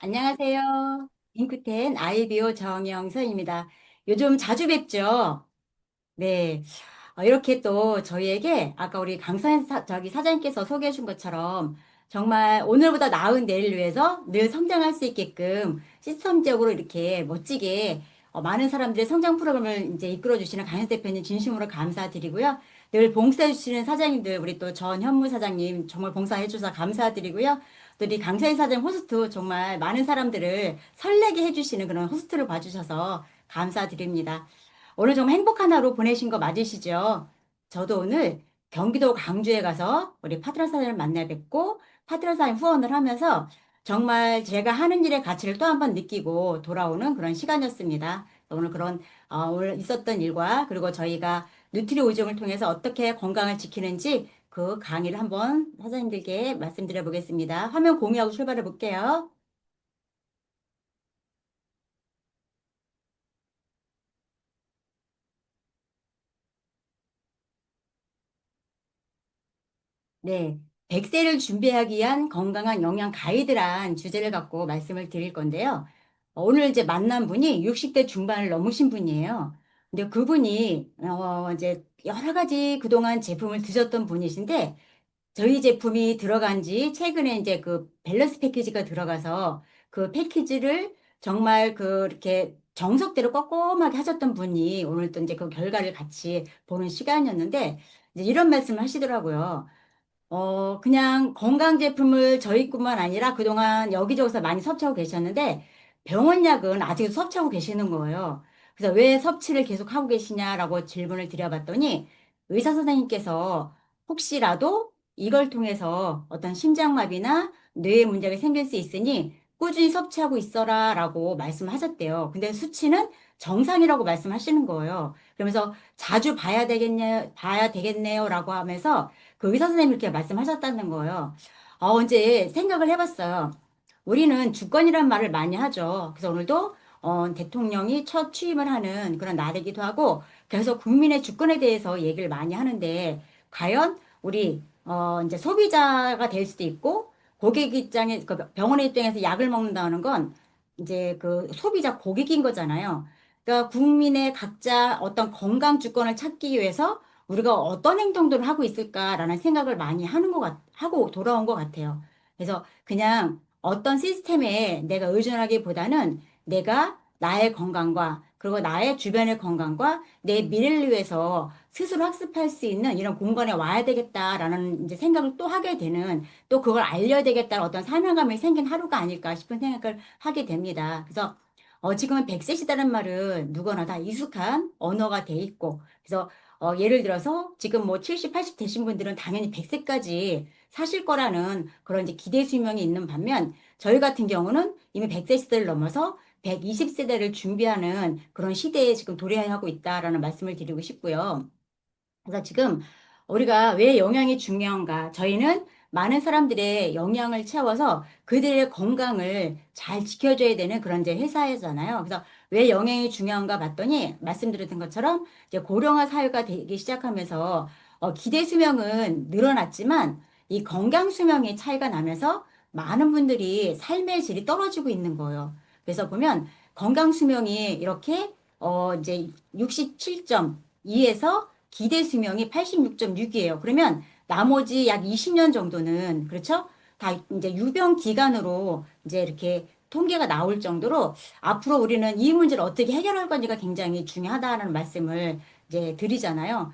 안녕하세요. 잉크텐 아이비오 정영선입니다. 요즘 자주 뵙죠? 네. 이렇게 또 저희에게 아까 우리 저기 사장님께서 소개해 준 것처럼 정말 오늘보다 나은 내일을 위해서 늘 성장할 수 있게끔 시스템적으로 이렇게 멋지게 많은 사람들의 성장 프로그램을 이제 이끌어 주시는 강현 대표님 진심으로 감사드리고요. 늘 봉사해 주시는 사장님들, 우리 또 전현무 사장님 정말 봉사해 주셔서 감사드리고요. 또 우리 강사인 사장 호스트 정말 많은 사람들을 설레게 해주시는 그런 호스트를 봐주셔서 감사드립니다. 오늘 좀 행복한 하루 보내신 거 맞으시죠? 저도 오늘 경기도 광주에 가서 우리 파트너 사장을 만나 뵙고 파트너 사장 후원을 하면서 정말 제가 하는 일의 가치를 또 한 번 느끼고 돌아오는 그런 시간이었습니다. 오늘 그런 오늘 있었던 일과 그리고 저희가 누트리 오종을 통해서 어떻게 건강을 지키는지 그 강의를 한번 사장님들께 말씀드려 보겠습니다. 화면 공유하고 출발해 볼게요. 네. 100세를 준비하기 위한 건강한 영양 가이드란 주제를 갖고 말씀을 드릴 건데요. 오늘 이제 만난 분이 60대 중반을 넘으신 분이에요. 근데 그분이, 이제 여러 가지 그동안 제품을 드셨던 분이신데, 저희 제품이 들어간 지 최근에 이제 그 밸런스 패키지가 들어가서 그 패키지를 정말 그렇게 정석대로 꼼꼼하게 하셨던 분이 오늘 또 이제 그 결과를 같이 보는 시간이었는데, 이제 이런 말씀을 하시더라고요. 그냥 건강 제품을 저희뿐만 아니라 그동안 여기저기서 많이 섭취하고 계셨는데 병원 약은 아직도 섭취하고 계시는 거예요. 그래서 왜 섭취를 계속 하고 계시냐라고 질문을 드려봤더니 의사 선생님께서 혹시라도 이걸 통해서 어떤 심장마비나 뇌에 문제가 생길 수 있으니 꾸준히 섭취하고 있어라라고 말씀하셨대요. 근데 수치는 정상이라고 말씀하시는 거예요. 그러면서 자주 봐야 되겠네요라고 하면서 그 의사 선생님이 이렇게 말씀하셨다는 거예요. 이제 생각을 해봤어요. 우리는 주권이란 말을 많이 하죠. 그래서 오늘도 대통령이 첫 취임을 하는 그런 날이기도 하고, 그래서 국민의 주권에 대해서 얘기를 많이 하는데, 과연 우리 이제 소비자가 될 수도 있고, 고객 입장에, 그 병원의 입장에서 약을 먹는다는 건 이제 그 소비자 고객인 거잖아요. 그러니까 국민의 각자 어떤 건강 주권을 찾기 위해서 우리가 어떤 행동들을 하고 있을까라는 생각을 많이 하고 돌아온 것 같아요. 그래서 그냥 어떤 시스템에 내가 의존하기보다는 내가 나의 건강과 그리고 나의 주변의 건강과 내 미래를 위해서 스스로 학습할 수 있는 이런 공간에 와야 되겠다라는 이제 생각을 또 하게 되는 또 그걸 알려야 되겠다는 어떤 사명감이 생긴 하루가 아닐까 싶은 생각을 하게 됩니다. 그래서 지금은 100세 시대라는 말은 누구나 다 익숙한 언어가 돼 있고 그래서 예를 들어서 지금 뭐 70, 80 되신 분들은 당연히 100세까지 사실 거라는 그런 이제 기대 수명이 있는 반면 저희 같은 경우는 이미 100세 시대를 넘어서 120세대를 준비하는 그런 시대에 지금 도래하고 있다라는 말씀을 드리고 싶고요. 그래서 지금 우리가 왜 영양이 중요한가? 저희는 많은 사람들의 영양을 채워서 그들의 건강을 잘 지켜줘야 되는 그런 이제 회사잖아요. 그래서 왜 영양이 중요한가 봤더니 말씀드렸던 것처럼 이제 고령화 사회가 되기 시작하면서 기대 수명은 늘어났지만 이 건강 수명의 차이가 나면서 많은 분들이 삶의 질이 떨어지고 있는 거예요. 그래서 보면 건강 수명이 이렇게 이제 67.2에서 기대 수명이 86.6이에요. 그러면 나머지 약 20년 정도는, 그렇죠? 다 이제 유병 기간으로 이제 이렇게 통계가 나올 정도로 앞으로 우리는 이 문제를 어떻게 해결할 건지가 굉장히 중요하다는 말씀을 이제 드리잖아요.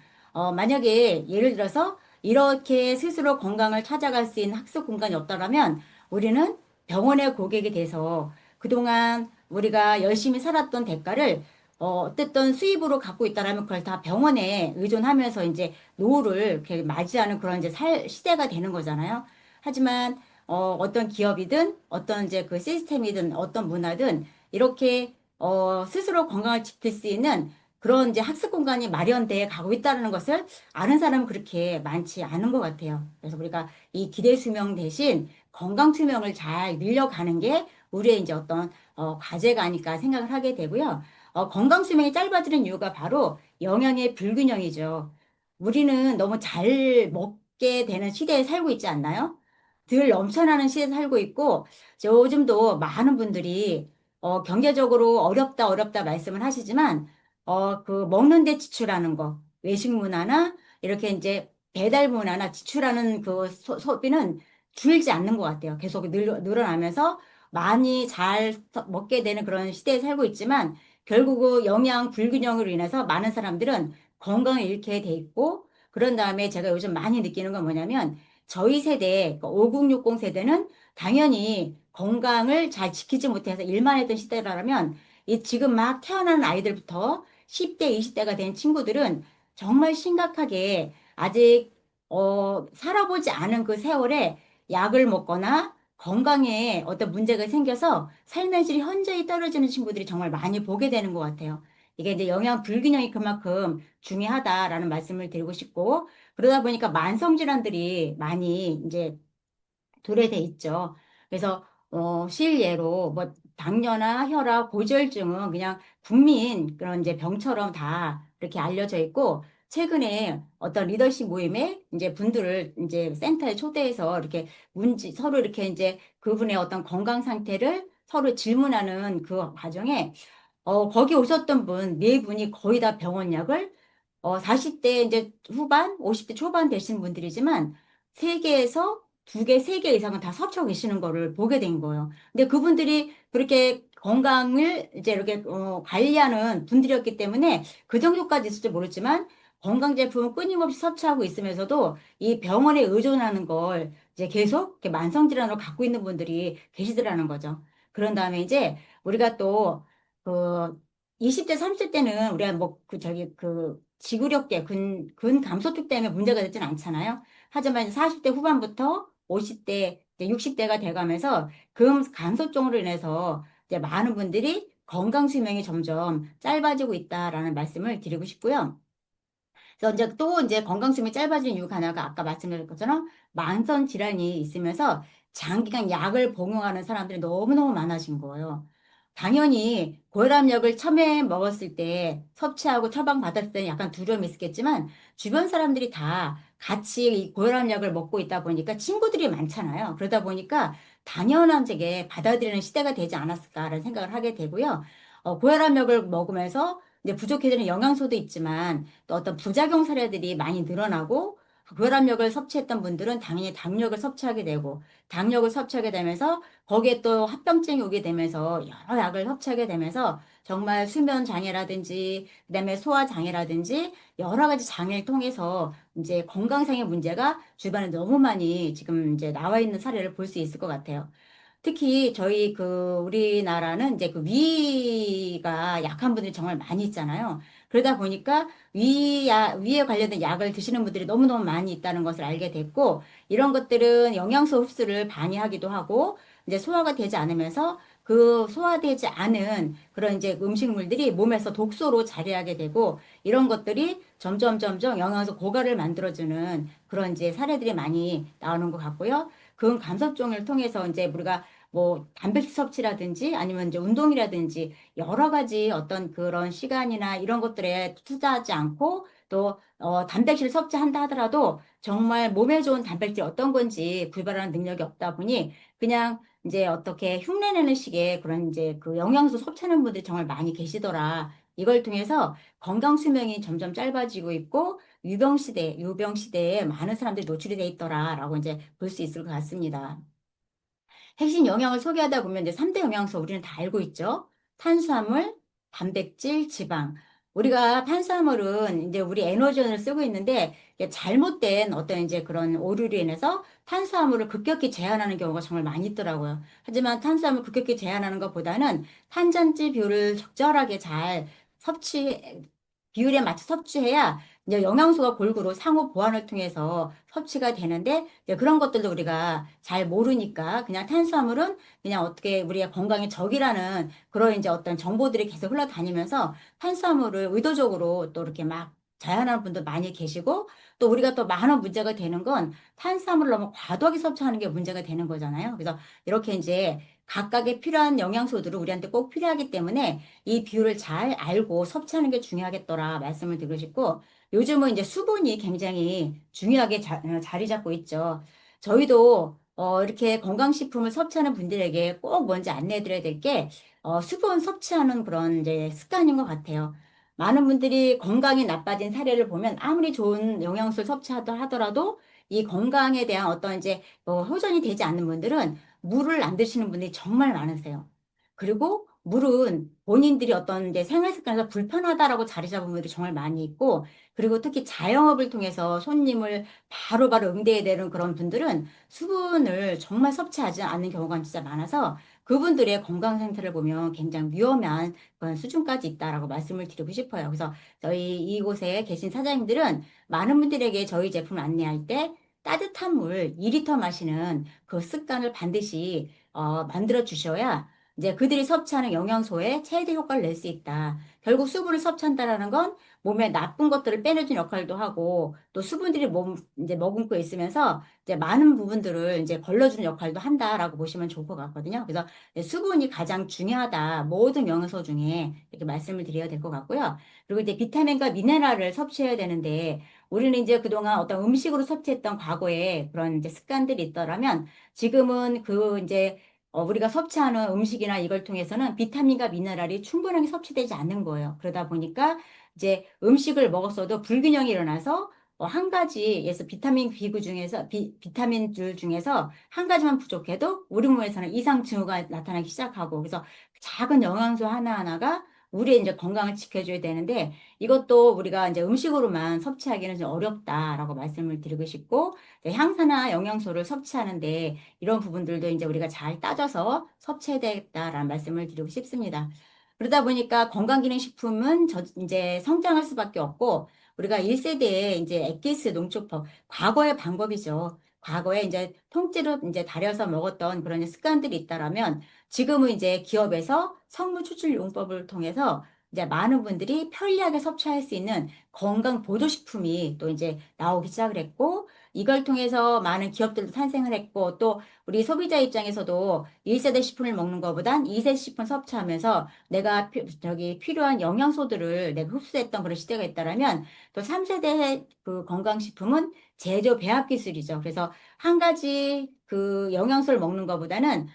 만약에 예를 들어서 이렇게 스스로 건강을 찾아갈 수 있는 학습 공간이 없다라면 우리는 병원의 고객이 돼서 그동안 우리가 열심히 살았던 대가를 어쨌든 수입으로 갖고 있다라면 그걸 다 병원에 의존하면서 이제 노후를 이렇게 맞이하는 그런 이제 시대가 되는 거잖아요. 하지만 어떤 기업이든 어떤 이제 그 시스템이든 어떤 문화든 이렇게 스스로 건강을 지킬 수 있는 그런 이제 학습 공간이 마련돼 가고 있다는 것을 아는 사람은 그렇게 많지 않은 것 같아요. 그래서 우리가 이 기대 수명 대신 건강 수명을 잘 늘려가는 게 우리의 이제 어떤 과제가 아닐까 생각을 하게 되고요. 건강 수명이 짧아지는 이유가 바로 영양의 불균형이죠. 우리는 너무 잘 먹게 되는 시대에 살고 있지 않나요? 덜 넘쳐나는 시대에 살고 있고, 요즘도 많은 분들이, 경제적으로 어렵다, 어렵다 말씀을 하시지만, 그 먹는 데 지출하는 거, 외식 문화나, 이렇게 이제 배달 문화나 지출하는 그 소비는 줄지 않는 것 같아요. 계속 늘어나면서 많이 잘 먹게 되는 그런 시대에 살고 있지만, 결국 그 영양 불균형으로 인해서 많은 사람들은 건강을 잃게 돼 있고, 그런 다음에 제가 요즘 많이 느끼는 건 뭐냐면, 저희 세대, 5060 세대는 당연히 건강을 잘 지키지 못해서 일만 했던 시대라면, 이 지금 막 태어나는 아이들부터 10대, 20대가 된 친구들은 정말 심각하게 아직, 살아보지 않은 그 세월에 약을 먹거나 건강에 어떤 문제가 생겨서 삶의 질이 현저히 떨어지는 친구들이 정말 많이 보게 되는 것 같아요. 이게 이제 영양 불균형이 그만큼 중요하다라는 말씀을 드리고 싶고, 그러다 보니까 만성질환들이 많이 이제 도래돼 있죠. 그래서 실예로 뭐 당뇨나 혈압, 고지혈증은 그냥 국민 그런 이제 병처럼 다 이렇게 알려져 있고, 최근에 어떤 리더십 모임에 이제 분들을 이제 센터에 초대해서 이렇게 서로 이렇게 이제 그분의 어떤 건강 상태를 서로 질문하는 그 과정에, 거기 오셨던 분, 네 분이 거의 다 병원약을, 40대 이제 후반, 50대 초반 되신 분들이지만, 세개에서 두 개, 세 개 이상은 다 섭취하고 계시는 거를 보게 된 거예요. 근데 그분들이 그렇게 건강을 이제 이렇게, 관리하는 분들이었기 때문에 그 정도까지 있을지 모르지만, 건강제품을 끊임없이 섭취하고 있으면서도 이 병원에 의존하는 걸 이제 계속 이렇게 만성질환으로 갖고 있는 분들이 계시더라는 거죠. 그런 다음에 이제 우리가 또, 그 20대, 30대 때는 우리가 뭐 그 저기 그 지구력계 근 감소축 때문에 문제가 되진 않잖아요. 하지만 40대 후반부터 50대, 60대가 돼가면서 근 감소증으로 인해서 이제 많은 분들이 건강 수명이 점점 짧아지고 있다라는 말씀을 드리고 싶고요. 그래서 이제 또 이제 건강수명이 짧아지는 이유가 하나가 아까 말씀드린 것처럼 만성 질환이 있으면서 장기간 약을 복용하는 사람들이 너무너무 많아진 거예요. 당연히 고혈압약을 처음에 먹었을 때 섭취하고 처방받았을 때는 약간 두려움이 있었겠지만 주변 사람들이 다 같이 이 고혈압약을 먹고 있다 보니까 친구들이 많잖아요. 그러다 보니까 당연하게 받아들이는 시대가 되지 않았을까라는 생각을 하게 되고요. 고혈압약을 먹으면서 이제 부족해지는 영양소도 있지만 또 어떤 부작용 사례들이 많이 늘어나고, 고혈압약을 섭취했던 분들은 당연히 당력을 섭취하게 되고, 당력을 섭취하게 되면서 거기에 또 합병증이 오게 되면서 여러 약을 섭취하게 되면서 정말 수면 장애라든지 그다음에 소화 장애라든지 여러 가지 장애를 통해서 이제 건강상의 문제가 주변에 너무 많이 지금 이제 나와 있는 사례를 볼 수 있을 것 같아요. 특히 저희 그 우리나라는 이제 그 위가 약한 분들이 정말 많이 있잖아요. 그러다 보니까 위에 관련된 약을 드시는 분들이 너무너무 많이 있다는 것을 알게 됐고, 이런 것들은 영양소 흡수를 방해하기도 하고, 이제 소화가 되지 않으면서 그 소화되지 않은 그런 이제 음식물들이 몸에서 독소로 자리하게 되고, 이런 것들이 점점 영양소 고갈을 만들어주는 그런 이제 사례들이 많이 나오는 것 같고요. 그 감소증을 통해서 이제 우리가 뭐 단백질 섭취라든지 아니면 이제 운동이라든지 여러 가지 어떤 그런 시간이나 이런 것들에 투자하지 않고 또 단백질 섭취한다 하더라도 정말 몸에 좋은 단백질 어떤 건지 구별하는 능력이 없다 보니 그냥 이제 어떻게 흉내내는 식의 그런 이제 그 영양소 섭취하는 분들이 정말 많이 계시더라. 이걸 통해서 건강 수명이 점점 짧아지고 있고 유병 시대에 많은 사람들이 노출이 돼 있더라라고 이제 볼 수 있을 것 같습니다. 핵심 영양을 소개하다 보면 이제 3대 영양소 우리는 다 알고 있죠. 탄수화물, 단백질, 지방. 우리가 탄수화물은 이제 우리 에너지원을 쓰고 있는데 이게 잘못된 어떤 이제 그런 오류로 인해서 탄수화물을 급격히 제한하는 경우가 정말 많이 있더라고요. 하지만 탄수화물 급격히 제한하는 것보다는 탄전지 비율을 적절하게 잘 섭취, 비율에 맞춰 섭취해야 이제 영양소가 골고루 상호 보완을 통해서 섭취가 되는데 이제 그런 것들도 우리가 잘 모르니까 그냥 탄수화물은 그냥 어떻게 우리가 건강에 적이라는 그런 이제 어떤 정보들이 계속 흘러다니면서 탄수화물을 의도적으로 또 이렇게 막 제한하는 분도 많이 계시고, 또 우리가 또 많은 문제가 되는 건 탄수화물을 너무 과도하게 섭취하는 게 문제가 되는 거잖아요. 그래서 이렇게 이제 각각의 필요한 영양소들을 우리한테 꼭 필요하기 때문에 이 비율을 잘 알고 섭취하는 게 중요하겠더라 말씀을 드리고 싶고, 요즘은 이제 수분이 굉장히 중요하게 자리 잡고 있죠. 저희도 이렇게 건강식품을 섭취하는 분들에게 꼭 먼저 안내해 드려야 될 게, 수분 섭취하는 그런 이제 습관인 것 같아요. 많은 분들이 건강이 나빠진 사례를 보면 아무리 좋은 영양소를 섭취하더라도 이 건강에 대한 어떤 이제 호전이 되지 않는 분들은 물을 안 드시는 분들이 정말 많으세요. 그리고 물은 본인들이 어떤 이제 생활 습관에서 불편하다라고 자리 잡은 분들이 정말 많이 있고, 그리고 특히 자영업을 통해서 손님을 바로바로 응대해야 되는 그런 분들은 수분을 정말 섭취하지 않는 경우가 진짜 많아서 그분들의 건강 상태를 보면 굉장히 위험한 그런 수준까지 있다라고 말씀을 드리고 싶어요. 그래서 저희 이곳에 계신 사장님들은 많은 분들에게 저희 제품을 안내할 때 따뜻한 물 2리터 마시는 그 습관을 반드시 만들어 주셔야 이제 그들이 섭취하는 영양소에 최대 효과를 낼 수 있다. 결국 수분을 섭취한다라는 건 몸에 나쁜 것들을 빼내준 역할도 하고 또 수분들이 몸 이제 머금고 있으면서 이제 많은 부분들을 이제 걸러주는 역할도 한다라고 보시면 좋을 것 같거든요. 그래서 수분이 가장 중요하다. 모든 영양소 중에 이렇게 말씀을 드려야 될 것 같고요. 그리고 이제 비타민과 미네랄을 섭취해야 되는데 우리는 이제 그동안 어떤 음식으로 섭취했던 과거에 그런 이제 습관들이 있더라면 지금은 그 이제 우리가 섭취하는 음식이나 이걸 통해서는 비타민과 미네랄이 충분하게 섭취되지 않는 거예요. 그러다 보니까 이제 음식을 먹었어도 불균형이 일어나서 한 가지에서 비타민 기구 중에서 비타민줄 중에서 한 가지만 부족해도 우리 몸에서는 이상 징후가 나타나기 시작하고 그래서 작은 영양소 하나하나가 우리의 이제 건강을 지켜줘야 되는데 이것도 우리가 이제 음식으로만 섭취하기는 좀 어렵다라고 말씀을 드리고 싶고 이제 향산화 영양소를 섭취하는데 이런 부분들도 이제 우리가 잘 따져서 섭취해야 되겠다라는 말씀을 드리고 싶습니다. 그러다 보니까 건강기능식품은 이제 성장할 수밖에 없고 우리가 1세대의 이제 엑기스 농축법, 과거의 방법이죠. 과거에 이제 통째로 이제 달여서 먹었던 그런 습관들이 있다라면 지금은 이제 기업에서 성분 추출 용법을 통해서 이제 많은 분들이 편리하게 섭취할 수 있는 건강 보조식품이 또 이제 나오기 시작을 했고 이걸 통해서 많은 기업들도 탄생을 했고 또 우리 소비자 입장에서도 1세대 식품을 먹는 것보단 2세대 식품 섭취하면서 내가 저기 필요한 영양소들을 내가 흡수했던 그런 시대가 있다라면 또 3세대 그 건강식품은 제조 배합 기술이죠. 그래서 한 가지 그 영양소를 먹는 것보다는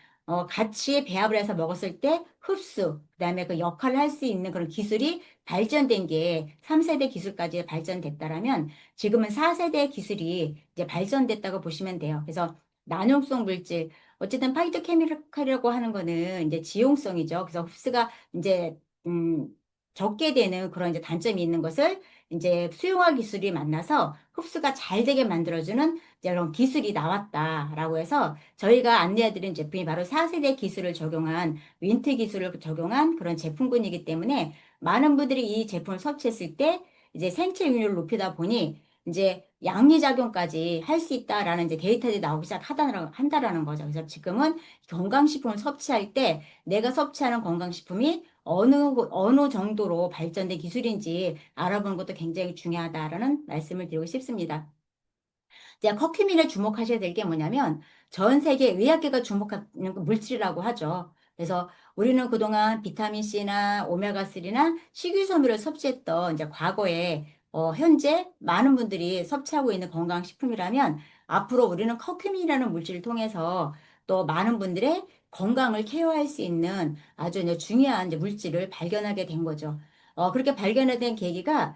같이 배합을 해서 먹었을 때 흡수, 그다음에 그 역할을 할 수 있는 그런 기술이 발전된 게 3세대 기술까지 발전됐다라면 지금은 4세대 기술이 이제 발전됐다고 보시면 돼요. 그래서 난용성 물질, 어쨌든 파이토케미칼이라고 하는 거는 이제 지용성이죠. 그래서 흡수가 이제 음, 적게 되는 그런 이제 단점이 있는 것을 이제 수용화 기술이 만나서 흡수가 잘 되게 만들어주는 이제 이런 기술이 나왔다라고 해서 저희가 안내해드린 제품이 바로 4세대 기술을 적용한 윈트 기술을 적용한 그런 제품군이기 때문에 많은 분들이 이 제품을 섭취했을 때 이제 생체 이윤율을 높이다 보니 이제 양리작용까지 할 수 있다라는 이제 데이터들이 나오기 한다라는 거죠. 그래서 지금은 건강식품을 섭취할 때 내가 섭취하는 건강식품이 어느 정도로 발전된 기술인지 알아보는 것도 굉장히 중요하다라는 말씀을 드리고 싶습니다. 이제 커큐민에 주목하셔야 될 게 뭐냐면 전 세계 의학계가 주목하는 그 물질이라고 하죠. 그래서 우리는 그동안 비타민C나 오메가3나 식이섬유를 섭취했던 이제 과거에 현재 많은 분들이 섭취하고 있는 건강식품이라면 앞으로 우리는 커큐민이라는 물질을 통해서 또 많은 분들의 건강을 케어할 수 있는 아주 이제 중요한 이제 물질을 발견하게 된 거죠. 그렇게 발견된 계기가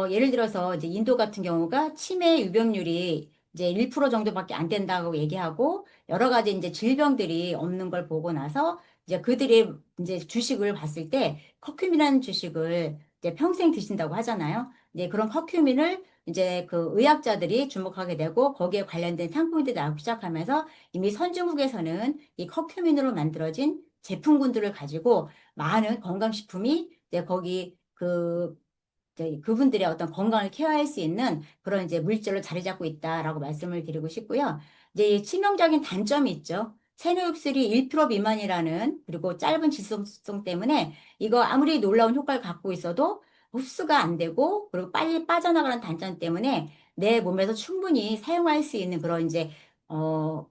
예를 들어서 이제 인도 같은 경우가 치매 유병률이 이제 1% 정도밖에 안 된다고 얘기하고 여러 가지 이제 질병들이 없는 걸 보고 나서 이제 그들이 이제 주식을 봤을 때 커큐민이라는 주식을 이제 평생 드신다고 하잖아요. 이제 그런 커큐민을 이제 그 의학자들이 주목하게 되고 거기에 관련된 상품들이 나오기 시작하면서 이미 선진국에서는 이 커큐민으로 만들어진 제품군들을 가지고 많은 건강식품이 이제 거기 이제 그분들의 어떤 건강을 케어할 수 있는 그런 이제 물질로 자리 잡고 있다라고 말씀을 드리고 싶고요. 이제 치명적인 단점이 있죠. 세뇨육술이 1% 미만이라는 그리고 짧은 지속성 때문에 이거 아무리 놀라운 효과를 갖고 있어도 흡수가 안 되고 그리고 빨리 빠져나가는 단점 때문에 내 몸에서 충분히 사용할 수 있는 그런 이제 어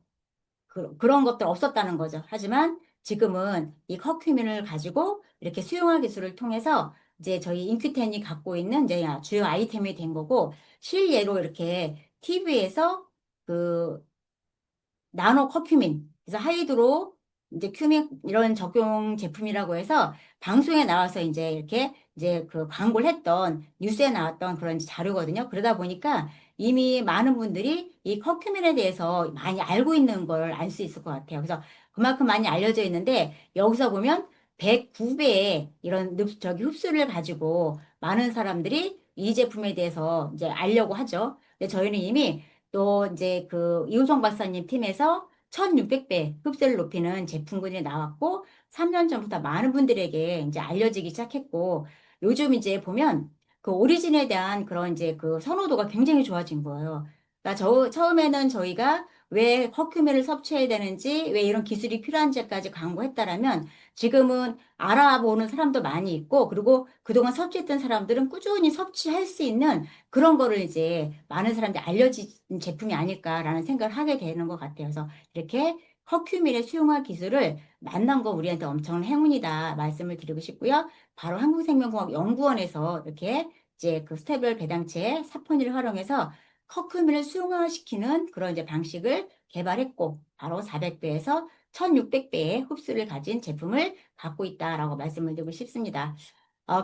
그런 것들 없었다는 거죠. 하지만 지금은 이 커큐민을 가지고 이렇게 수용화 기술을 통해서 이제 저희 인큐텐이 갖고 있는 이제 주요 아이템이 된 거고 실예로 이렇게 TV에서 그 나노 커큐민. 그래서 하이드로 이제 큐민 이런 적용 제품이라고 해서 방송에 나와서 이제 이렇게 이제 그 광고를 했던 뉴스에 나왔던 그런 자료거든요. 그러다 보니까 이미 많은 분들이 이 커큐민에 대해서 많이 알고 있는 걸 알 수 있을 것 같아요. 그래서 그만큼 많이 알려져 있는데 여기서 보면 109배의 이런 저기 흡수를 가지고 많은 사람들이 이 제품에 대해서 이제 알려고 하죠. 근데 저희는 이미 또 이제 그 이호정 박사님 팀에서 1600배 흡수를 높이는 제품군이 나왔고 3년 전부터 많은 분들에게 이제 알려지기 시작했고 요즘 이제 보면 그 오리진에 대한 그런 이제 그 선호도가 굉장히 좋아진 거예요. 그러니까 처음에는 저희가 왜 커큐민을 섭취해야 되는지, 왜 이런 기술이 필요한지까지 광고했다라면 지금은 알아보는 사람도 많이 있고, 그리고 그동안 섭취했던 사람들은 꾸준히 섭취할 수 있는 그런 거를 이제 많은 사람들이 알려진 제품이 아닐까라는 생각을 하게 되는 것 같아요. 그래서 이렇게 커큐민의 수용화 기술을 만난 거 우리한테 엄청난 행운이다 말씀을 드리고 싶고요. 바로 한국생명공학연구원에서 이렇게 이제 그 스테빌 배당체 사포닌을 활용해서 커큐민을 수용화시키는 그런 이제 방식을 개발했고, 바로 400배에서 1600배의 흡수를 가진 제품을 갖고 있다라고 말씀을 드리고 싶습니다.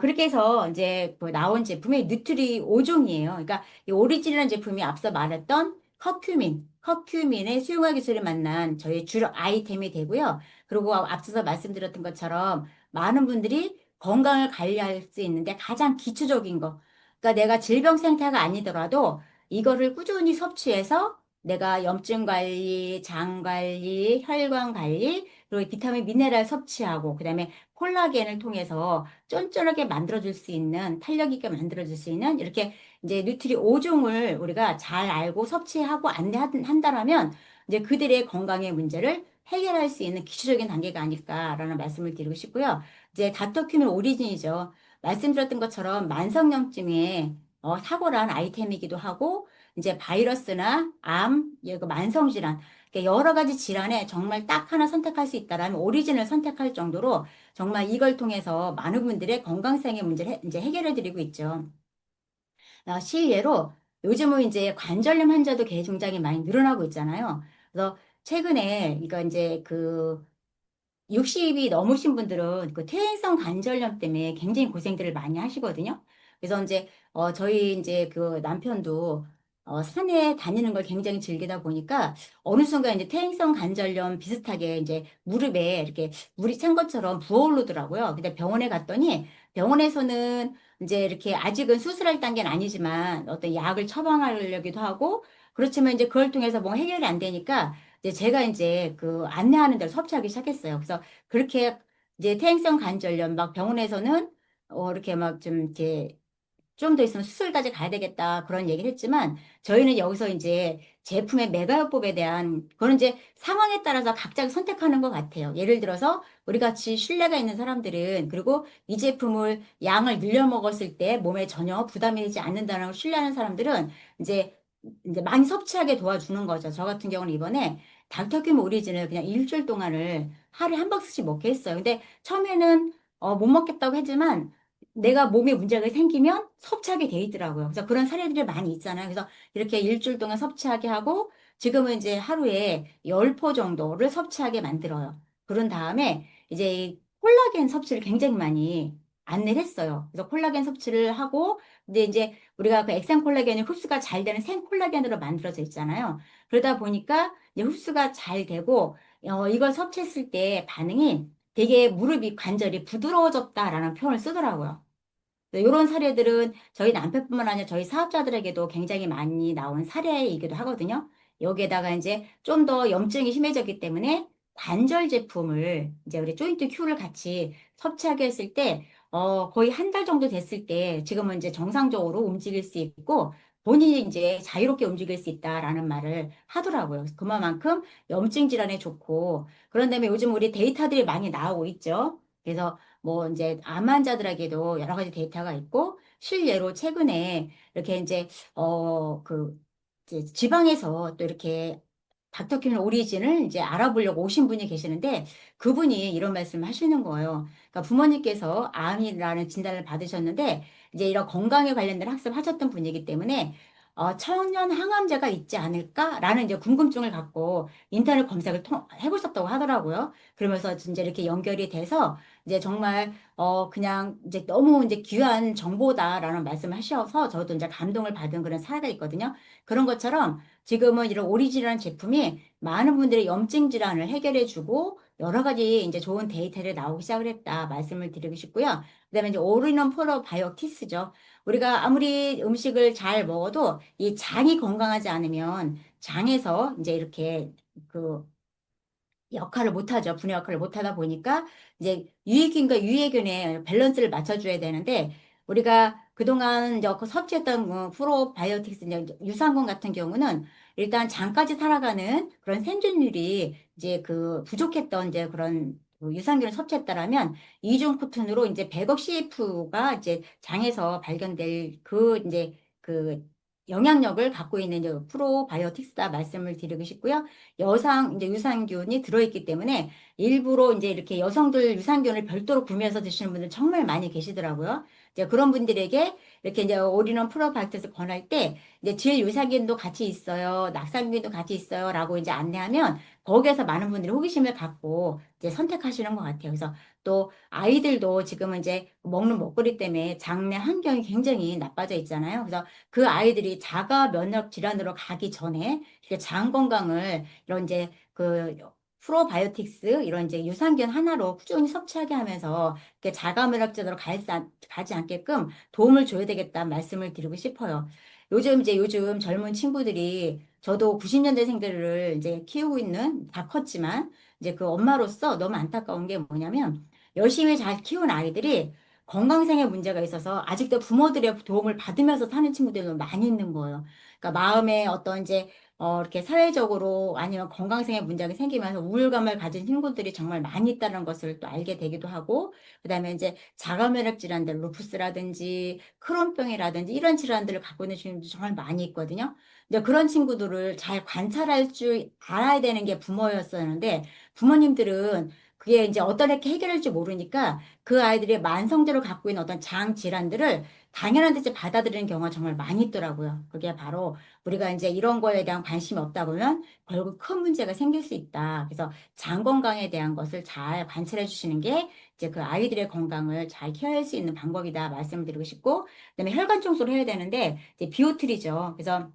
그렇게 해서 이제 그 나온 제품이 뉴트리 5종이에요. 그러니까 이 오리진이라는 제품이 앞서 말했던 커큐민의 수용화 기술을 만난 저희 주력 아이템이 되고요. 그리고 앞서서 말씀드렸던 것처럼 많은 분들이 건강을 관리할 수 있는데 가장 기초적인 거. 그러니까 내가 질병 상태가 아니더라도 이거를 꾸준히 섭취해서 내가 염증 관리, 장 관리, 혈관 관리, 그리고 비타민, 미네랄 섭취하고, 그다음에 콜라겐을 통해서 쫀쫀하게 만들어줄 수 있는, 탄력 있게 만들어줄 수 있는, 이렇게 이제 뉴트리 5종을 우리가 잘 알고 섭취하고 안내한다라면, 이제 그들의 건강의 문제를 해결할 수 있는 기초적인 단계가 아닐까라는 말씀을 드리고 싶고요. 이제 다터큐민 오리진이죠. 말씀드렸던 것처럼 만성염증에 탁월한 아이템이기도 하고, 이제 바이러스나 암, 그 만성질환, 여러 가지 질환에 정말 딱 하나 선택할 수 있다라면 오리진을 선택할 정도로 정말 이걸 통해서 많은 분들의 건강상의 문제를 이제 해결해 드리고 있죠. 실례로 요즘은 이제 관절염 환자도 굉장히 많이 늘어나고 있잖아요. 그래서 최근에 이거 이제 그 60이 넘으신 분들은 그 퇴행성 관절염 때문에 굉장히 고생들을 많이 하시거든요. 그래서 이제 저희 이제 그 남편도 산에 다니는 걸 굉장히 즐기다 보니까 어느 순간 이제 퇴행성 관절염 비슷하게 이제 무릎에 이렇게 물이 찬 것처럼 부어오르더라고요. 근데 병원에 갔더니 병원에서는 이제 이렇게 아직은 수술할 단계는 아니지만 어떤 약을 처방하려기도 하고 그렇지만 이제 그걸 통해서 뭐 해결이 안 되니까 이제 제가 이제 그 안내하는 대로 섭취하기 시작했어요. 그래서 그렇게 이제 퇴행성 관절염 막 병원에서는 이렇게 막 좀 이렇게 좀 더 있으면 수술까지 가야 되겠다 그런 얘기를 했지만 저희는 여기서 이제 제품의 메가요법에 대한 그런 이제 상황에 따라서 각자 선택하는 것 같아요. 예를 들어서 우리 같이 신뢰가 있는 사람들은 그리고 이 제품을 양을 늘려 먹었을 때 몸에 전혀 부담이 되지 않는다는 걸 신뢰하는 사람들은 이제 많이 섭취하게 도와주는 거죠. 저 같은 경우는 이번에 닥터큐 오리진을 그냥 일주일 동안을 하루에 한 박스씩 먹게 했어요. 근데 처음에는 못 먹겠다고 했지만 내가 몸에 문제가 생기면 섭취하게 돼 있더라고요. 그래서 그런 사례들이 많이 있잖아요. 그래서 이렇게 일주일 동안 섭취하게 하고 지금은 이제 하루에 10포 정도를 섭취하게 만들어요. 그런 다음에 이제 이 콜라겐 섭취를 굉장히 많이 안내를 했어요. 그래서 콜라겐 섭취를 하고 근데 이제 우리가 그 액상 콜라겐이 흡수가 잘 되는 생 콜라겐으로 만들어져 있잖아요. 그러다 보니까 이제 흡수가 잘 되고 이걸 섭취했을 때 반응이 되게 무릎이 관절이 부드러워졌다라는 표현을 쓰더라고요. 이런 사례들은 저희 남편뿐만 아니라 저희 사업자들에게도 굉장히 많이 나온 사례이기도 하거든요. 여기에다가 이제 좀 더 염증이 심해졌기 때문에 관절 제품을 이제 우리 조인트 큐를 같이 섭취하게 했을 때, 거의 한 달 정도 됐을 때 지금은 이제 정상적으로 움직일 수 있고 본인이 이제 자유롭게 움직일 수 있다라는 말을 하더라고요. 그만큼 염증 질환에 좋고 그런 다음에 요즘 우리 데이터들이 많이 나오고 있죠. 그래서 뭐 이제 암 환자들에게도 여러 가지 데이터가 있고 실례로 최근에 이렇게 이제 그 이제 지방에서 또 이렇게 닥터큐민 오리진을 이제 알아보려고 오신 분이 계시는데 그분이 이런 말씀을 하시는 거예요. 그러니까 부모님께서 암이라는 진단을 받으셨는데 이제 이런 건강에 관련된 학습을 하셨던 분이기 때문에 천연 항암제가 있지 않을까라는 이제 궁금증을 갖고 인터넷 검색을 해보셨다고 하더라고요. 그러면서 이제 이렇게 연결이 돼서 이제 정말 그냥 이제 너무 이제 귀한 정보다라는 말씀을 하셔서 저도 이제 감동을 받은 그런 사례가 있거든요. 그런 것처럼 지금은 이런 오리지널한 제품이 많은 분들의 염증 질환을 해결해주고 여러 가지 이제 좋은 데이터를 나오기 시작을 했다 말씀을 드리고 싶고요. 그다음에 이제 올인원 프로바이오틱스죠. 우리가 아무리 음식을 잘 먹어도 이 장이 건강하지 않으면 장에서 이제 이렇게 그 역할을 못하죠. 분해 역할을 못하다 보니까 이제 유익균과 유해균의 밸런스를 맞춰줘야 되는데 우리가 그동안 이제 그 섭취했던 프로바이오틱스 이제 유산균 같은 경우는 일단 장까지 살아가는 그런 생존율이 이제 그 부족했던 이제 그런 그 유산균을 섭취했다라면 이중 코튼으로 이제 100억 CF가 이제 장에서 발견될 그 이제 그 영향력을 갖고 있는 이제 프로바이오틱스다 말씀을 드리고 싶고요. 여성 이제 유산균이 들어있기 때문에 일부러 이제 이렇게 여성들 유산균을 별도로 구매해서 드시는 분들 정말 많이 계시더라고요. 이제 그런 분들에게 이렇게 이제 올인원 프로바이오틱스 권할 때 이제 질 유산균도 같이 있어요, 낙상균도 같이 있어요라고 이제 안내하면 거기에서 많은 분들이 호기심을 갖고 이제 선택하시는 것 같아요. 그래서 또 아이들도 지금은 이제 먹는 먹거리 때문에 장내 환경이 굉장히 나빠져 있잖아요. 그래서 그 아이들이 자가 면역 질환으로 가기 전에 이렇게 장 건강을 이런 이제 그 프로바이오틱스 이런 이제 유산균 하나로 꾸준히 섭취하게 하면서 이렇게 자가면역제도로 가지 않게끔 도움을 줘야 되겠다 말씀을 드리고 싶어요. 요즘 젊은 친구들이 저도 90년대생들을 이제 키우고 있는 다 컸지만 이제 그 엄마로서 너무 안타까운 게 뭐냐면 열심히 잘 키운 아이들이 건강상의 문제가 있어서 아직도 부모들의 도움을 받으면서 사는 친구들도 많이 있는 거예요. 그러니까 마음에 어떤 이제 이렇게 사회적으로 아니면 건강상의 문제가 생기면서 우울감을 가진 친구들이 정말 많이 있다는 것을 또 알게 되기도 하고, 그다음에 이제 자가면역 질환들, 루푸스라든지 크론병이라든지 이런 질환들을 갖고 있는 친구들이 정말 많이 있거든요. 근데 그런 친구들을 잘 관찰할 줄 알아야 되는 게 부모였었는데, 부모님들은 그게 이제 어떻게 해결할지 모르니까 그 아이들이 만성적으로 갖고 있는 어떤 장 질환들을 당연한 듯이 받아들이는 경우가 정말 많이 있더라고요. 그게 바로 우리가 이제 이런 거에 대한 관심이 없다 보면 결국 큰 문제가 생길 수 있다. 그래서 장 건강에 대한 것을 잘 관찰해 주시는 게 이제 그 아이들의 건강을 잘 케어할 수 있는 방법이다 말씀을 드리고 싶고, 그다음에 혈관 청소를 해야 되는데 이제 비오틀이죠. 그래서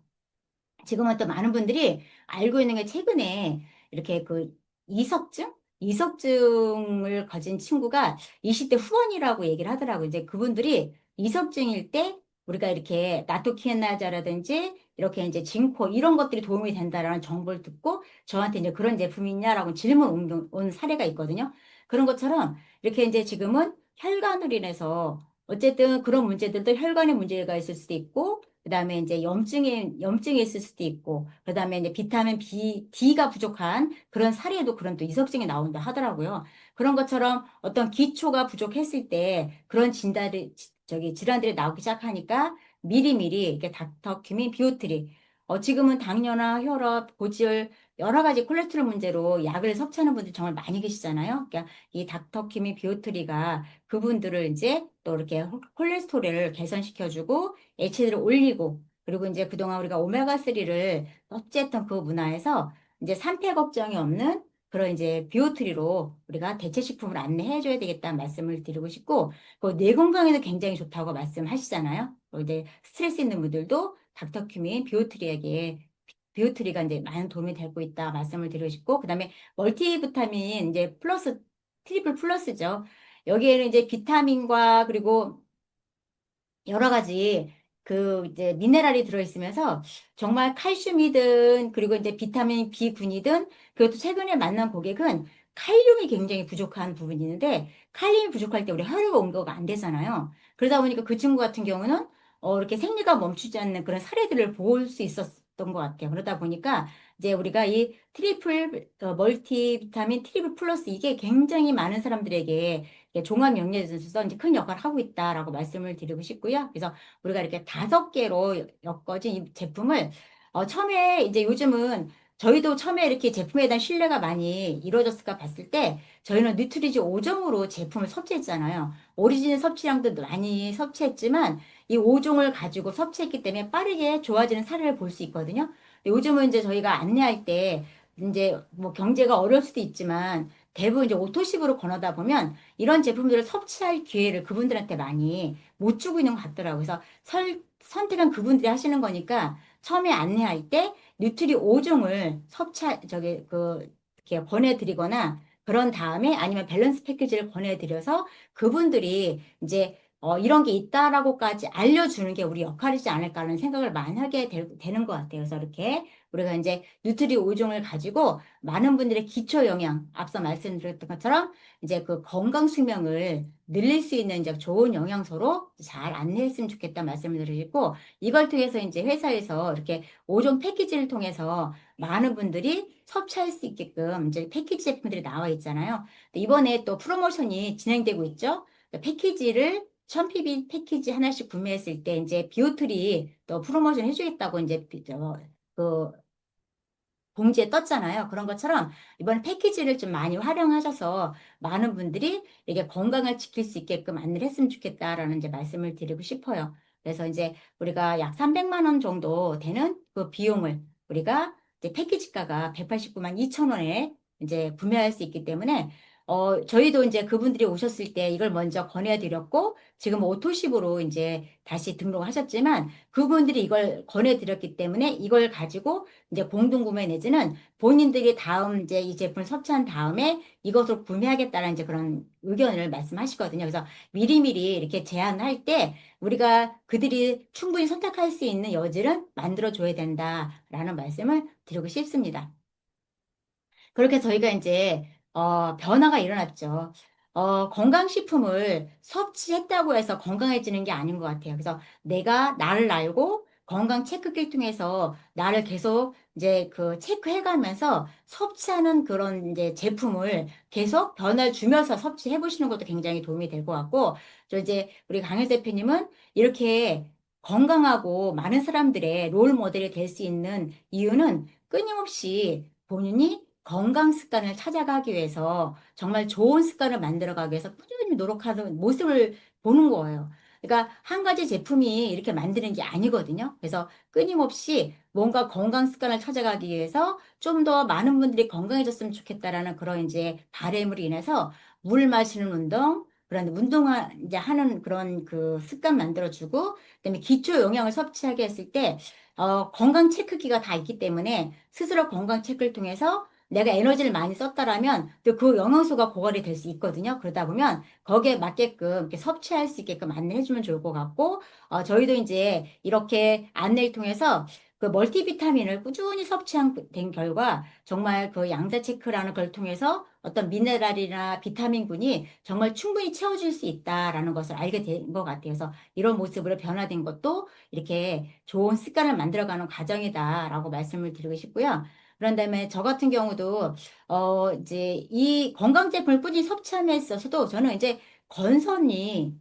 지금은 또 많은 분들이 알고 있는 게 최근에 이렇게 그 이석증? 이석증을 가진 친구가 20대 후반이라고 얘기를 하더라고요. 이제 그분들이 이석증일 때 우리가 이렇게 나토키나자라든지 이렇게 이제 진코 이런 것들이 도움이 된다라는 정보를 듣고 저한테 이제 그런 제품이 있냐라고 질문 온 사례가 있거든요. 그런 것처럼 이렇게 이제 지금은 혈관으로 인해서 어쨌든 그런 문제들도 혈관에 문제가 있을 수도 있고 그다음에 이제 염증이 있을 수도 있고, 그다음에 이제 비타민 D가 부족한 그런 사례에도 그런 또 이석증이 나온다 하더라고요. 그런 것처럼 어떤 기초가 부족했을 때 그런 질환들이 나오기 시작하니까 미리미리 이렇게 닥터큐민 비오트리, 지금은 당뇨나 혈압, 고지혈, 여러 가지 콜레스테롤 문제로 약을 섭취하는 분들이 정말 많이 계시잖아요. 그러니까 이 닥터큐민 비오트리가 그분들을 이제 또 이렇게 콜레스테롤을 개선시켜주고 HDL을 올리고 그리고 이제 그동안 우리가 오메가3를 섭취했던 그 문화에서 이제 산패 걱정이 없는 그런 이제 비오트리로 우리가 대체 식품을 안내해 줘야 되겠다는 말씀을 드리고 싶고 뇌 건강에도 굉장히 좋다고 말씀하시잖아요. 이제 스트레스 있는 분들도 닥터큐민 비오트리에게 비오트리가 이제 많은 도움이 되고 있다 말씀을 드리고 싶고 그다음에 멀티비타민 이제 플러스 트리플 플러스죠. 여기에는 이제 비타민과 그리고 여러 가지 그 이제 미네랄이 들어있으면서 정말 칼슘이든 그리고 이제 비타민 B군이든 그것도 최근에 만난 고객은 칼륨이 굉장히 부족한 부분이 있는데 칼륨이 부족할 때 우리 혈류가 응고가 안 되잖아요. 그러다 보니까 그 친구 같은 경우는 이렇게 생리가 멈추지 않는 그런 사례들을 볼 수 있었던 것 같아요. 그러다 보니까 이제 우리가 이 트리플 멀티비타민 트리플 플러스 이게 굉장히 많은 사람들에게 종합 영양제에서 이제 큰 역할을 하고 있다라고 말씀을 드리고 싶고요. 그래서 우리가 이렇게 5개로 엮어진 이 제품을 처음에 이제 요즘은 저희도 처음에 이렇게 제품에 대한 신뢰가 많이 이루어졌을까 봤을 때 저희는 뉴트리지 5점으로 제품을 섭취했잖아요. 오리지널 섭취량도 많이 섭취했지만 이 5종을 가지고 섭취했기 때문에 빠르게 좋아지는 사례를 볼 수 있거든요. 근데 요즘은 이제 저희가 안내할 때 이제 뭐 경제가 어려울 수도 있지만 대부분 이제 오토십으로 권하다 보면 이런 제품들을 섭취할 기회를 그분들한테 많이 못 주고 있는 것 같더라고요. 그래서 선택은 그분들이 하시는 거니까 처음에 안내할 때 뉴트리 5종을 이렇게 권해드리거나 그런 다음에 아니면 밸런스 패키지를 권해드려서 그분들이 이제 이런 게 있다라고까지 알려주는 게 우리 역할이지 않을까라는 생각을 많이 하게 되는 것 같아요. 그래서 이렇게 우리가 이제 뉴트리 5종을 가지고 많은 분들의 기초 영양, 앞서 말씀드렸던 것처럼 이제 그 건강 수명을 늘릴 수 있는 이제 좋은 영양소로 잘 안내했으면 좋겠다 말씀을 드리고 이걸 통해서 이제 회사에서 이렇게 5종 패키지를 통해서 많은 분들이 섭취할 수 있게끔 이제 패키지 제품들이 나와 있잖아요. 이번에 또 프로모션이 진행되고 있죠. 패키지를 1000PB 패키지 하나씩 구매했을 때 이제 비오틀이 또 프로모션 해주겠다고 이제 그 공지에 떴잖아요. 그런 것처럼 이번 패키지를 좀 많이 활용하셔서 많은 분들이 이게 건강을 지킬 수 있게끔 안내를 했으면 좋겠다라는 이제 말씀을 드리고 싶어요. 그래서 이제 우리가 약 300만 원 정도 되는 그 비용을 우리가 이제 패키지가가 189만 2천 원에 이제 구매할 수 있기 때문에 저희도 이제 그분들이 오셨을 때 이걸 먼저 권해드렸고 지금 오토십으로 이제 다시 등록하셨지만 그분들이 이걸 권해드렸기 때문에 이걸 가지고 이제 공동구매 내지는 본인들이 다음 이제 이 제품을 섭취한 다음에 이것을 구매하겠다는 이제 그런 의견을 말씀하시거든요. 그래서 미리미리 이렇게 제안할 때 우리가 그들이 충분히 선택할 수 있는 여지를 만들어줘야 된다라는 말씀을 드리고 싶습니다. 그렇게 저희가 이제 변화가 일어났죠. 건강식품을 섭취했다고 해서 건강해지는 게 아닌 것 같아요. 그래서 내가 나를 알고 건강 체크기를 통해서 나를 계속 이제 그 체크해가면서 섭취하는 그런 이제 제품을 계속 변화를 주면서 섭취해 보시는 것도 굉장히 도움이 될 것 같고, 저 이제 우리 강현 대표님은 이렇게 건강하고 많은 사람들의 롤 모델이 될 수 있는 이유는 끊임없이 본인이 건강 습관을 찾아가기 위해서 정말 좋은 습관을 만들어가기 위해서 꾸준히 노력하는 모습을 보는 거예요. 그러니까 한 가지 제품이 이렇게 만드는 게 아니거든요. 그래서 끊임없이 뭔가 건강 습관을 찾아가기 위해서 좀 더 많은 분들이 건강해졌으면 좋겠다라는 그런 이제 바람으로 인해서 물 마시는 운동, 그런 이제 하는 그런 그 습관 만들어주고, 그다음에 기초 영양을 섭취하게 했을 때, 건강 체크기가 다 있기 때문에 스스로 건강 체크를 통해서 내가 에너지를 많이 썼다라면 또 그 영양소가 고갈이 될 수 있거든요. 그러다 보면 거기에 맞게끔 이렇게 섭취할 수 있게끔 안내해주면 좋을 것 같고, 저희도 이제 이렇게 안내를 통해서 그 멀티비타민을 꾸준히 섭취한 된 결과 정말 그 양자 체크라는 걸 통해서 어떤 미네랄이나 비타민군이 정말 충분히 채워줄 수 있다라는 것을 알게 된 것 같아요. 그래서 이런 모습으로 변화된 것도 이렇게 좋은 습관을 만들어가는 과정이다라고 말씀을 드리고 싶고요. 그런 다음에 저 같은 경우도, 이제 이 건강 제품을 꾸준히 섭취함에 있어서도 저는 이제 건선이,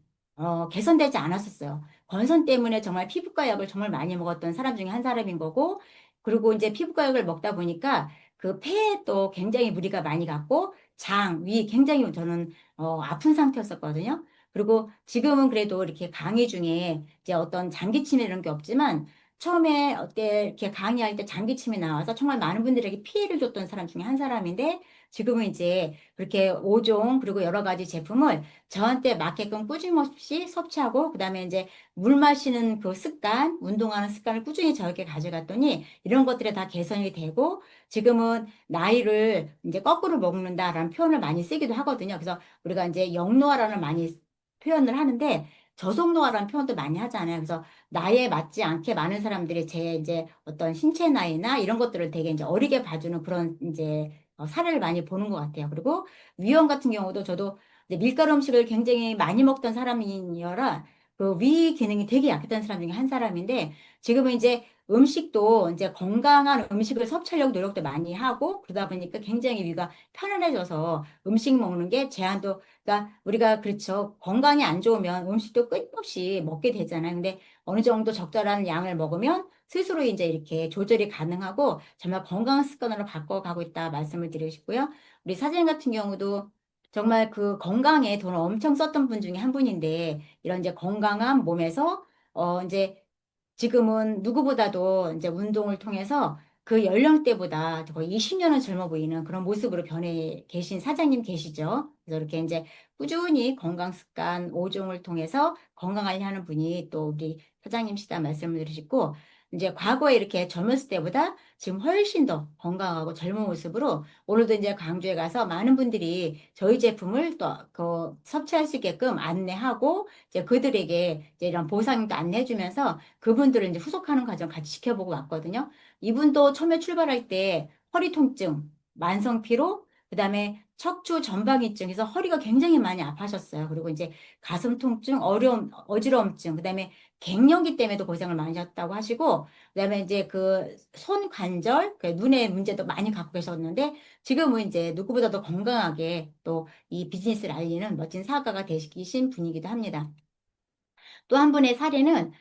개선되지 않았었어요. 건선 때문에 정말 피부과 약을 정말 많이 먹었던 사람 중에 한 사람인 거고, 그리고 이제 피부과 약을 먹다 보니까 그 폐에 또 굉장히 무리가 많이 갔고, 장, 위 굉장히 저는, 아픈 상태였었거든요. 그리고 지금은 그래도 이렇게 강의 중에 이제 어떤 장기침이 이런 게 없지만, 처음에 어때 이렇게 강의할 때 장기침이 나와서 정말 많은 분들에게 피해를 줬던 사람 중에 한 사람인데 지금은 이제 그렇게 5종 그리고 여러 가지 제품을 저한테 맞게끔 꾸준히 섭취하고 그다음에 이제 물 마시는 그 습관, 운동하는 습관을 꾸준히 저에게 가져갔더니 이런 것들이 다 개선이 되고 지금은 나이를 이제 거꾸로 먹는다라는 표현을 많이 쓰기도 하거든요. 그래서 우리가 이제 영노화라는 많이 표현을 하는데 저속노화라는 표현도 많이 하잖아요. 그래서 나이에 맞지 않게 많은 사람들이 제 이제 어떤 신체 나이나 이런 것들을 되게 이제 어리게 봐주는 그런 이제 사례를 많이 보는 것 같아요. 그리고 위험 같은 경우도 저도 이제 밀가루 음식을 굉장히 많이 먹던 사람이라 그 위 기능이 되게 약했던 사람 중에 한 사람인데 지금은 이제 음식도 이제 건강한 음식을 섭취하려고 노력도 많이 하고 그러다 보니까 굉장히 위가 편안해져서 음식 먹는 게 제한도 그러니까 우리가 그렇죠. 건강이 안 좋으면 음식도 끊임없이 먹게 되잖아요. 근데 어느 정도 적절한 양을 먹으면 스스로 이제 이렇게 조절이 가능하고 정말 건강한 습관으로 바꿔가고 있다 말씀을 드리고 싶고요. 우리 사장님 같은 경우도 정말 그 건강에 돈을 엄청 썼던 분 중에 한 분인데 이런 이제 건강한 몸에서 이제 지금은 누구보다도 이제 운동을 통해서 그 연령대보다 거의 20년은 젊어 보이는 그런 모습으로 변해 계신 사장님 계시죠. 그래서 이렇게 이제 꾸준히 건강 습관 5종을 통해서 건강하게 하는 분이 또 우리 사장님시다 말씀을 드리시고, 이제 과거에 이렇게 젊었을 때보다 지금 훨씬 더 건강하고 젊은 모습으로 오늘도 이제 광주에 가서 많은 분들이 저희 제품을 또 그 섭취할 수 있게끔 안내하고, 이제 그들에게 이제 이런 보상도 안내해주면서 그분들을 이제 후속하는 과정 같이 지켜보고 왔거든요. 이분도 처음에 출발할 때 허리 통증, 만성 피로, 그다음에 척추 전방위증에서 허리가 굉장히 많이 아파하셨어요. 그리고 이제 가슴 통증, 어지러움증, 그다음에 갱년기 때문에도 고생을 많이 하셨다고 하시고, 그다음에 이제 그 손 관절, 그 눈의 문제도 많이 갖고 계셨는데, 지금은 이제 누구보다도 건강하게 또 이 비즈니스를 알리는 멋진 사업가가 되시신 분이기도 합니다. 또 한 분의 사례는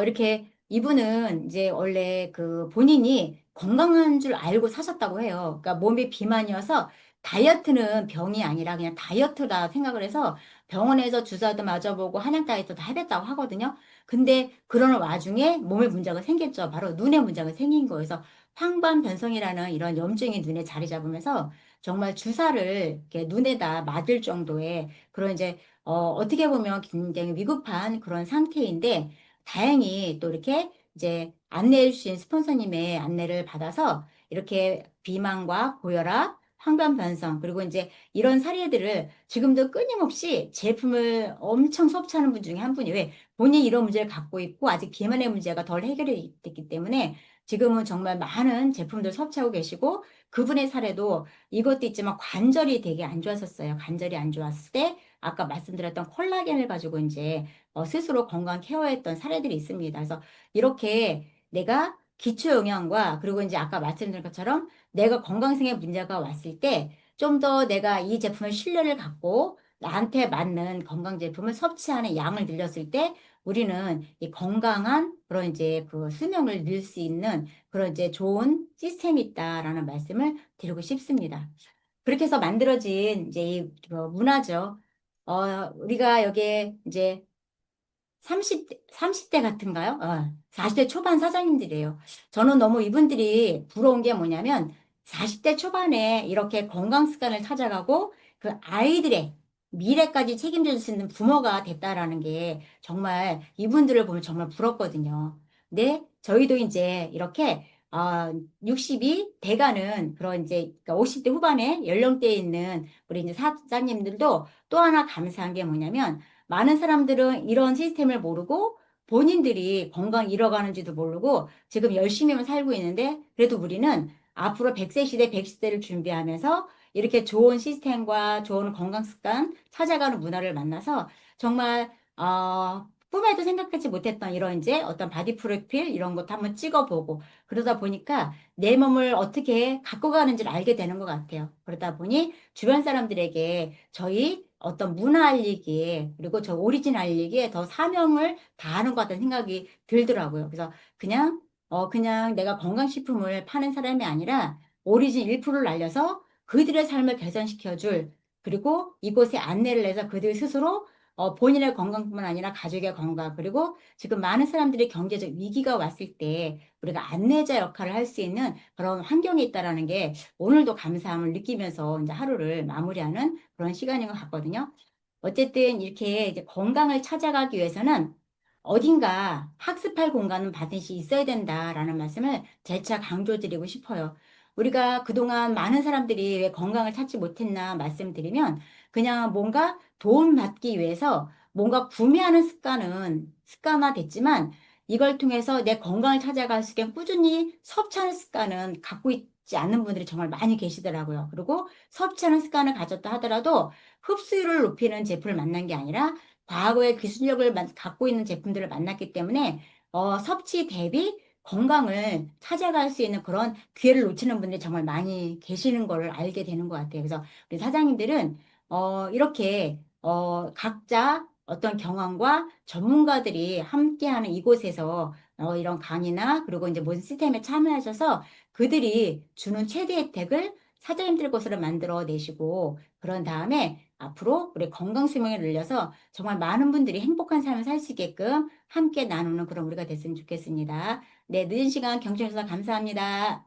이렇게 이분은 이제 원래 그 본인이 건강한 줄 알고 사셨다고 해요. 그러니까 몸이 비만이어서 다이어트는 병이 아니라 그냥 다이어트다 생각을 해서 병원에서 주사도 맞아보고 한약 다이어트 다 해봤다고 하거든요. 근데 그러는 와중에 몸에 문제가 생겼죠. 바로 눈에 문제가 생긴 거예요. 그래서 황반변성이라는 이런 염증이 눈에 자리 잡으면서 정말 주사를 이렇게 눈에다 맞을 정도의 그런 이제 어떻게 보면 굉장히 위급한 그런 상태인데, 다행히 또 이렇게 이제 안내해 주신 스폰서님의 안내를 받아서 이렇게 비만과 고혈압, 황반변성, 그리고 이제 이런 사례들을 지금도 끊임없이 제품을 엄청 섭취하는 분 중에 한 분이, 왜 본인이 이런 문제를 갖고 있고 아직 비만의 문제가 덜 해결이 됐기 때문에 지금은 정말 많은 제품들 섭취하고 계시고, 그분의 사례도 이것도 있지만 관절이 되게 안 좋았었어요. 관절이 안 좋았을 때 아까 말씀드렸던 콜라겐을 가지고 이제 스스로 건강 케어했던 사례들이 있습니다. 그래서 이렇게 내가 기초 영양과, 그리고 이제 아까 말씀드린 것처럼 내가 건강상의 문제가 왔을 때 좀 더 내가 이 제품의 신뢰를 갖고 나한테 맞는 건강 제품을 섭취하는 양을 늘렸을 때 우리는 이 건강한 그런 이제 그 수명을 늘 수 있는 그런 이제 좋은 시스템이 있다라는 말씀을 드리고 싶습니다. 그렇게 해서 만들어진 이제 이 문화죠. 우리가 여기에 이제 30대 같은가요? 40대 초반 사장님들이에요. 저는 너무 이분들이 부러운 게 뭐냐면 40대 초반에 이렇게 건강 습관을 찾아가고 그 아이들의 미래까지 책임져 줄 수 있는 부모가 됐다라는 게 정말 이분들을 보면 정말 부럽거든요. 근데 저희도 이제 이렇게 60이 돼가는 그런 이제 그러니까 50대 후반에 연령대에 있는 우리 이제 사장님들도 또 하나 감사한 게 뭐냐면, 많은 사람들은 이런 시스템을 모르고 본인들이 건강 잃어가는지도 모르고 지금 열심히만 살고 있는데, 그래도 우리는 앞으로 100세 시대 110대를 준비하면서 이렇게 좋은 시스템과 좋은 건강 습관 찾아가는 문화를 만나서 정말 꿈에도 생각하지 못했던 이런 이제 어떤 바디 프로필 이런 것도 한번 찍어보고, 그러다 보니까 내 몸을 어떻게 갖고 가는지를 알게 되는 것 같아요. 그러다 보니 주변 사람들에게 저희 어떤 문화 알리기에, 그리고 저 오리진 알리기에 더 사명을 다하는 것 같다는 생각이 들더라고요. 그래서 그냥 내가 건강식품을 파는 사람이 아니라 오리진 1%를 알려서 그들의 삶을 개선시켜줄, 그리고 이곳에 안내를 해서 그들 스스로 본인의 건강뿐만 아니라 가족의 건강, 그리고 지금 많은 사람들이 경제적 위기가 왔을 때 우리가 안내자 역할을 할 수 있는 그런 환경이 있다라는 게 오늘도 감사함을 느끼면서 이제 하루를 마무리하는 그런 시간인 것 같거든요. 어쨌든 이렇게 이제 건강을 찾아가기 위해서는 어딘가 학습할 공간은 반드시 있어야 된다라는 말씀을 재차 강조드리고 싶어요. 우리가 그동안 많은 사람들이 왜 건강을 찾지 못했나 말씀드리면, 그냥 뭔가 도움받기 위해서 뭔가 구매하는 습관은 습관화됐지만 이걸 통해서 내 건강을 찾아갈 수 있게 꾸준히 섭취하는 습관은 갖고 있지 않는 분들이 정말 많이 계시더라고요. 그리고 섭취하는 습관을 가졌다 하더라도 흡수율을 높이는 제품을 만난 게 아니라 과거의 기술력을 갖고 있는 제품들을 만났기 때문에 섭취 대비 건강을 찾아갈 수 있는 그런 기회를 놓치는 분들이 정말 많이 계시는 걸 알게 되는 것 같아요. 그래서 우리 사장님들은 이렇게 각자 어떤 경험과 전문가들이 함께하는 이곳에서 이런 강의나 그리고 이제 모든 시스템에 참여하셔서 그들이 주는 최대 혜택을 사자 힘들 곳으로 만들어 내시고 그런 다음에 앞으로 우리 건강 수명을 늘려서 정말 많은 분들이 행복한 삶을 살 수 있게끔 함께 나누는 그런 우리가 됐으면 좋겠습니다. 네, 늦은 시간 경청해 주셔서 감사합니다.